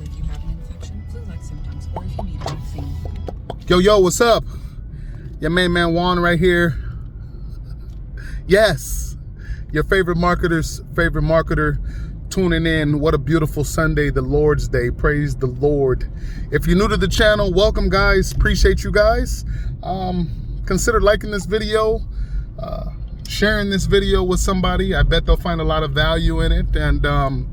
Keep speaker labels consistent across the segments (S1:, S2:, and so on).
S1: if you have an infection, flu-like symptoms, or if you need a vaccine.
S2: Yo, what's up? Your main man Juan right here. Yes, your favorite marketer's favorite marketer tuning in. What a beautiful Sunday, the Lord's Day. Praise the Lord. If you're new to the channel, welcome, guys. Appreciate you guys. Consider liking this video, sharing this video with somebody. I bet they'll find a lot of value in it, and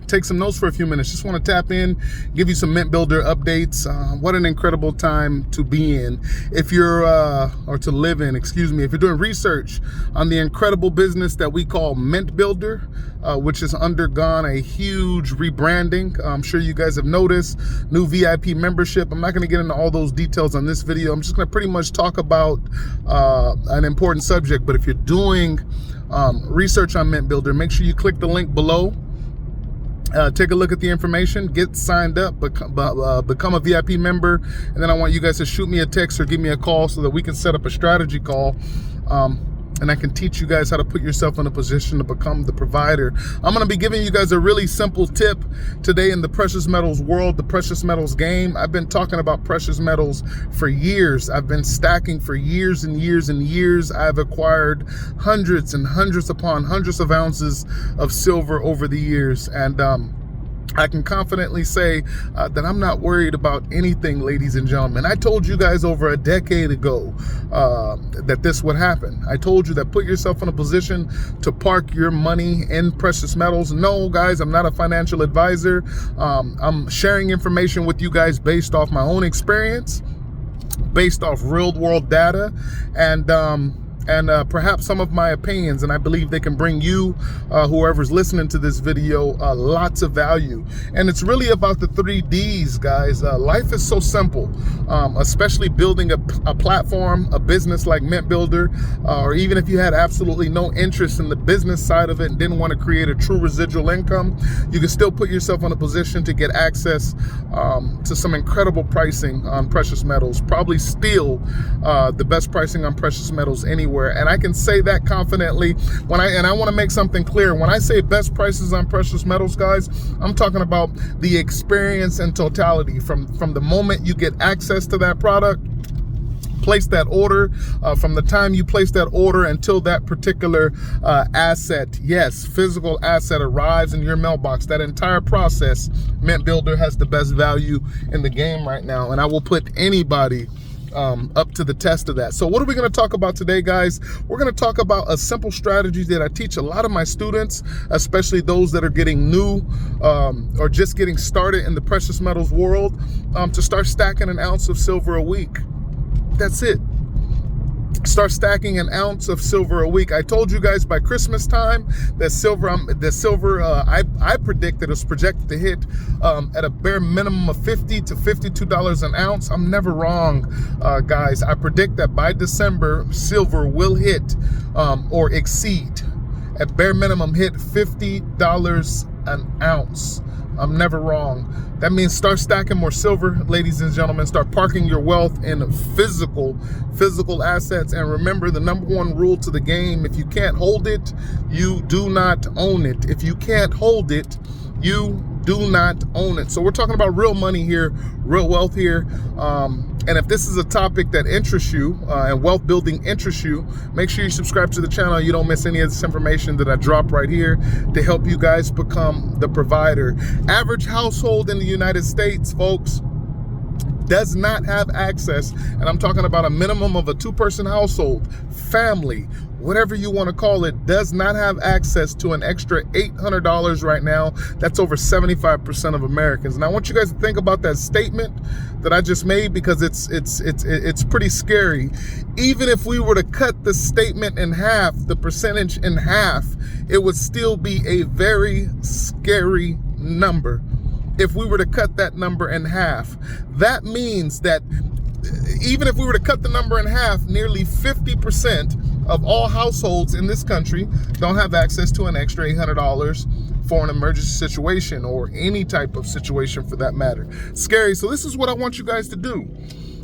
S2: take some notes for a few minutes. Just want to tap in, give you some Mint Builder updates. What an incredible time to be in. If you're, or to live in, excuse me, if you're doing research on the incredible business that we call Mint Builder, which has undergone a huge rebranding. I'm sure you guys have noticed, new VIP membership. I'm not going to get into all those details on this video. I'm just going to pretty much talk about an important subject. But if you're doing research on Mint Builder, make sure you click the link below. Take a look at the information, get signed up, become a VIP member, and then I want you guys to shoot me a text or give me a call so that we can set up a strategy call, and I can teach you guys how to put yourself in a position to become the provider. I'm going to be giving you guys a really simple tip today in the precious metals world, the precious metals game. I've been talking about precious metals for years. I've been stacking for years and years and years. I've acquired hundreds and hundreds upon hundreds of ounces of silver over the years, and I can confidently say that I'm not worried about anything, ladies and gentlemen. I told you guys over a decade ago that this would happen. I told you that put yourself in a position to park your money in precious metals. No, guys, I'm not a financial advisor. I'm sharing information with you guys based off my own experience, based off real world data, and perhaps some of my opinions, and I believe they can bring you, whoever's listening to this video, lots of value. And it's really about the 3 Ds, guys. Life is so simple, especially building a platform, a business like Mint Builder, or even if you had absolutely no interest in the business side of it and didn't want to create a true residual income, you can still put yourself in a position to get access to some incredible pricing on precious metals, probably still the best pricing on precious metals anywhere. And I can say that confidently and I want to make something clear. When I say best prices on precious metals, guys, I'm talking about the experience and totality from the moment you get access to that product, place that order, from the time you place that order until that particular asset, yes, physical asset arrives in your mailbox. That entire process, Mint Builder has the best value in the game right now, and I will put anybody up to the test of that. So what are we going to talk about today, guys? We're going to talk about a simple strategy that I teach a lot of my students, especially those that are getting new or just getting started in the precious metals world, to start stacking an ounce of silver a week. That's it. Start stacking an ounce of silver a week. I told you guys by Christmas time that silver, I predicted it's projected to hit at a bare minimum of $50 to $52 an ounce. I'm never wrong, guys. I predict that by December, silver will hit or exceed, at bare minimum, hit $50 an ounce. I'm never wrong. That means start stacking more silver, ladies and gentlemen. Start parking your wealth in physical assets. And remember, the #1 rule to the game: if you can't hold it, you do not own it. If you can't hold it, you do not own it. So we're talking about real money here, real wealth here. And if this is a topic that interests you and wealth building interests you, make sure you subscribe to the channel. You don't miss any of this information that I drop right here to help you guys become the provider. Average household in the United States, folks, does not have access, and I'm talking about a minimum of a 2-person household, family, whatever you want to call it, does not have access to an extra $800 right now. That's over 75% of Americans. And I want you guys to think about that statement that I just made, because it's pretty scary. Even if we were to cut the statement in half, the percentage in half, it would still be a very scary number. If we were to cut that number in half, that means that even if we were to cut the number in half, nearly 50% of all households in this country don't have access to an extra $800 for an emergency situation, or any type of situation for that matter. Scary. So this is what I want you guys to do.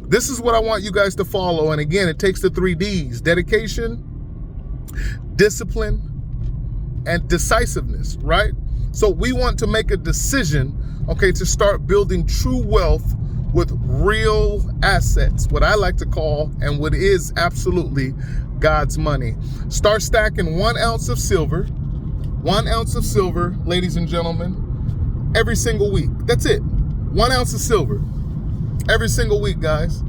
S2: This is what I want you guys to follow. And again, it takes the 3 Ds: dedication, discipline, and decisiveness, right? So we want to make a decision okay, to start building true wealth with real assets, what I like to call, and what is absolutely God's money. Start stacking 1 ounce of silver, 1 ounce of silver, ladies and gentlemen, every single week. That's it. 1 ounce of silver every single week, guys.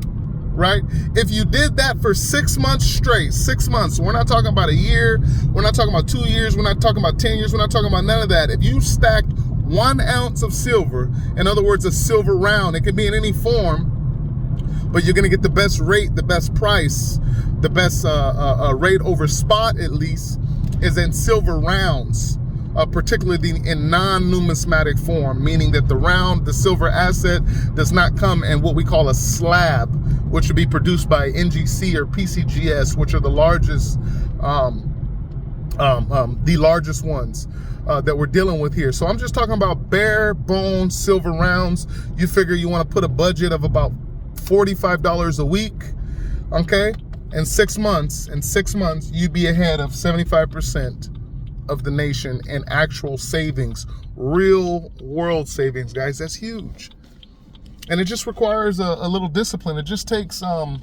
S2: Right? If you did that for 6 months straight, 6 months, we're not talking about a year, we're not talking about 2 years, we're not talking about 10 years, we're not talking about none of that. If you stacked 1 ounce of silver, in other words, a silver round, it could be in any form, but you're going to get the best rate, the best price, the best rate over spot, at least, is in silver rounds. Particularly in non-numismatic form, meaning that the silver asset does not come in what we call a slab, which would be produced by NGC or PCGS, which are the largest ones that we're dealing with here. So I'm just talking about bare bone silver rounds. You figure you want to put a budget of about $45 a week, okay? In 6 months, you'd be ahead of 75% of the nation in actual savings, real world savings, guys. That's huge. And it just requires a little discipline. It just takes a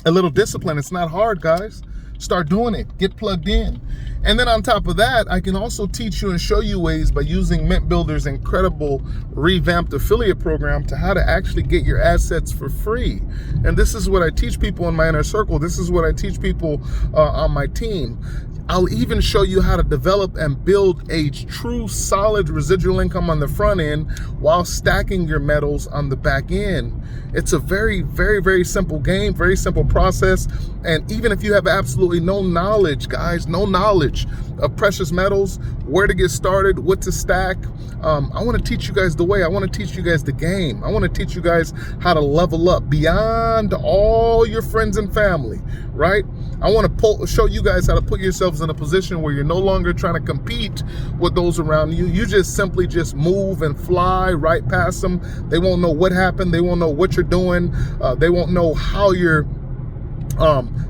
S2: little discipline. It's not hard, guys. Start doing it. Get plugged in. And then on top of that, I can also teach you and show you ways by using Mint Builder's incredible revamped affiliate program to how to actually get your assets for free. And this is what I teach people in my inner circle. This is what I teach people on my team. I'll even show you how to develop and build a true solid residual income on the front end while stacking your metals on the back end. It's a very, very, very simple game, very simple process. And even if you have absolutely no knowledge, guys, no knowledge of precious metals, where to get started, what to stack, I want to teach you guys the way. I want to teach you guys the game. I want to teach you guys how to level up beyond all your friends and family, right? I want to show you guys how to put yourselves in a position where you're no longer trying to compete with those around you. You just simply just move and fly right past them. They won't know what happened. They won't know what you're doing. They won't know how you're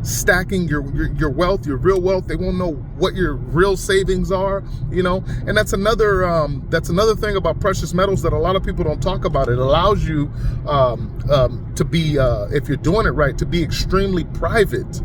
S2: stacking your wealth, your real wealth. They won't know what your real savings are, you know. And that's another thing about precious metals that a lot of people don't talk about. It allows you to be, if you're doing it right, to be extremely private,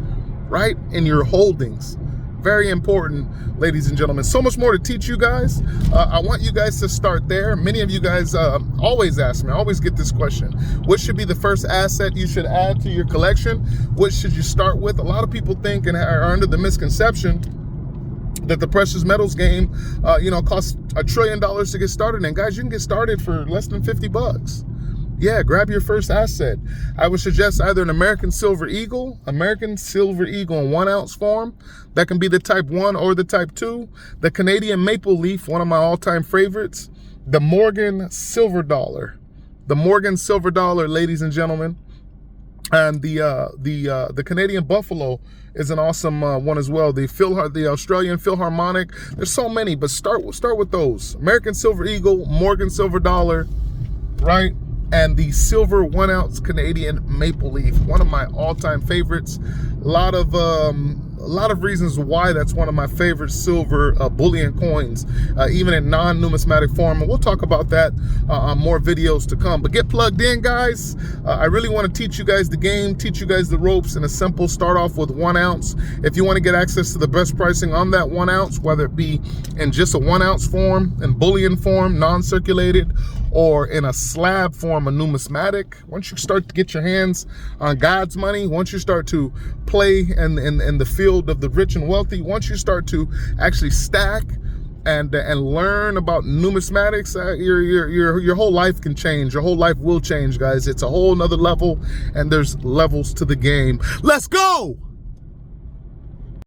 S2: right, in your holdings. Very important, ladies and gentlemen. So much more to teach you guys. I want you guys to start there. Many of you guys always ask me, I always get this question: what should be the first asset you should add to your collection? What should you start with? A lot of people think and are under the misconception that the precious metals game, costs $1 trillion to get started. And guys, you can get started for less than $50. Yeah, grab your first asset. I would suggest either an American Silver Eagle in 1 ounce form. That can be the type 1 or the type 2. The Canadian Maple Leaf, one of my all-time favorites. The Morgan Silver Dollar. The Morgan Silver Dollar, ladies and gentlemen. And the Canadian Buffalo is an awesome one as well. The Australian Philharmonic. There's so many, but start with those. American Silver Eagle, Morgan Silver Dollar, right? And the silver 1 ounce Canadian Maple Leaf, one of my all-time favorites. A lot of reasons why that's one of my favorite silver bullion coins, even in non-numismatic form. And we'll talk about that on more videos to come. But get plugged in, guys. I really want to teach you guys the game, teach you guys the ropes in a simple start off with 1 ounce. If you want to get access to the best pricing on that 1 ounce, whether it be in just a 1 ounce form, in bullion form, non-circulated, or in a slab form, a numismatic, once you start to get your hands on God's money, once you start to play in the field of the rich and wealthy, once you start to actually stack and learn about numismatics, your whole life can change. Your whole life will change, guys. It's a whole nother level, and there's levels to the game. Let's go!